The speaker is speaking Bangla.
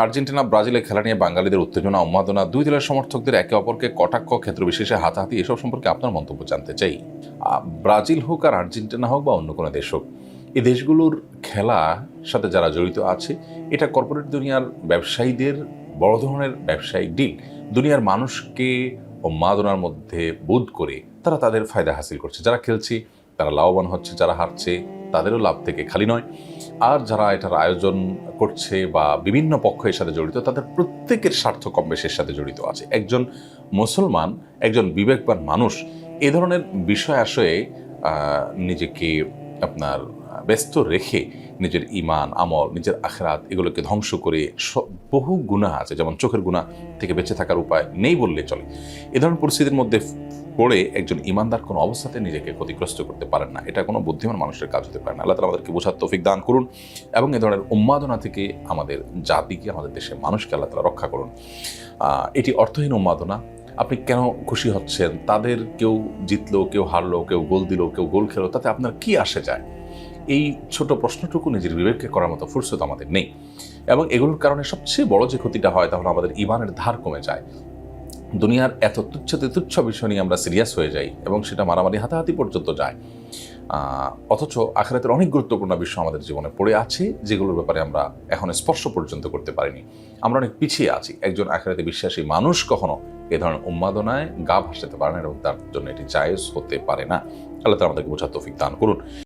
আর্জেন্টিনা ব্রাজিলের খেলা নিয়ে বাঙালিদের উত্তেজনা উন্মাদনা, দুই দলের সমর্থকদের একে অপরকে কটাক্ষ, ক্ষেত্র বিশেষে হাতাহাতি, এসব সম্পর্কে আপনার মন্তব্য জানতে চাই। ব্রাজিল হোক আর আর্জেন্টিনা হোক বা অন্য কোনো দেশ হোক, এই দেশগুলোর খেলার সাথে যারা জড়িত আছে, এটা কর্পোরেট দুনিয়ার ব্যবসায়ীদের বড় ধরনের ব্যবসায়িক ডিল। দুনিয়ার মানুষকে উন্মাদনার মধ্যে বোধ করে তারা তাদের ফায়দা হাসিল করছে। যারা খেলছে তারা লাভবান হচ্ছে, যারা হারছে তাদেরও লাভ থেকে খালি নয়। আর যারা এটার আয়োজন করছে বা বিভিন্ন পক্ষের সাথে জড়িত, তাদের প্রত্যেকের স্বার্থ কম বেশির সাথে জড়িত আছে। একজন মুসলমান, একজন বিবেকবান মানুষ এ ধরনের বিষয় আসলে নিজেকে আপনার ব্যস্ত রেখে নিজের ইমান, আমল, নিজের আখরাত এগুলোকে ধ্বংস করে বহু গুনাহ আছে, যেমন চোখের গুনাহ থেকে বেঁচে থাকার উপায় নেই বললে চলে। এ ধরনের পরিস্থিতির মধ্যে পড়ে একজন ইমানদার কোনো অবস্থাতে নিজেকে ক্ষতিগ্রস্ত করতে পারেন না। এটা কোনো বুদ্ধিমান মানুষের কাজ হতে পারে না। আল্লাহ তাআলা আমাদেরকে বোঝার তৌফিক দান করুন এবং এ ধরনের উন্মাদনা থেকে আমাদের জাতিকে, আমাদের দেশের মানুষকে আল্লাহ তাআলা রক্ষা করুন। এটি অর্থহীন উন্মাদনা। আপনি কেন খুশি হচ্ছেন? তাদের কেউ জিতলো, কেউ হারলো, কেউ গোল দিল, কেউ গোল খেলো, তাতে আপনার কি আসে যায়? এই ছোট প্রশ্নটুকু নিজের বিবেককে করার মতো ফুরসত আমাদের নেই। এবং এগুলোর কারণে সবচেয়ে বড় যে ক্ষতিটা হয়, তাহলে আমাদের ইমানের ধার কমে যায়। দুনিয়ার এত তুচ্ছ বিষয় নিয়ে আমরা সিরিয়াস হয়ে যাই এবং সেটা মারামারি, হাতাহাতি পর্যন্ত যায়। অথচ আখিরাতের অনেক গুরুত্বপূর্ণ বিষয় আমাদের জীবনে পড়ে আছে, যেগুলোর ব্যাপারে আমরা এখন স্পর্শ পর্যন্ত করতে পারিনি। আমরা অনেক পিছিয়ে আছি। একজন আখিরাতে বিশ্বাসী মানুষ কখনো এ ধরনের উন্মাদনায় গা ভাসাতে পারে না এবং তার জন্য এটি জায়েজ হতে পারে না। আল্লাহ তাআলা আমাদেরকে বোঝার তৌফিক দান করুন।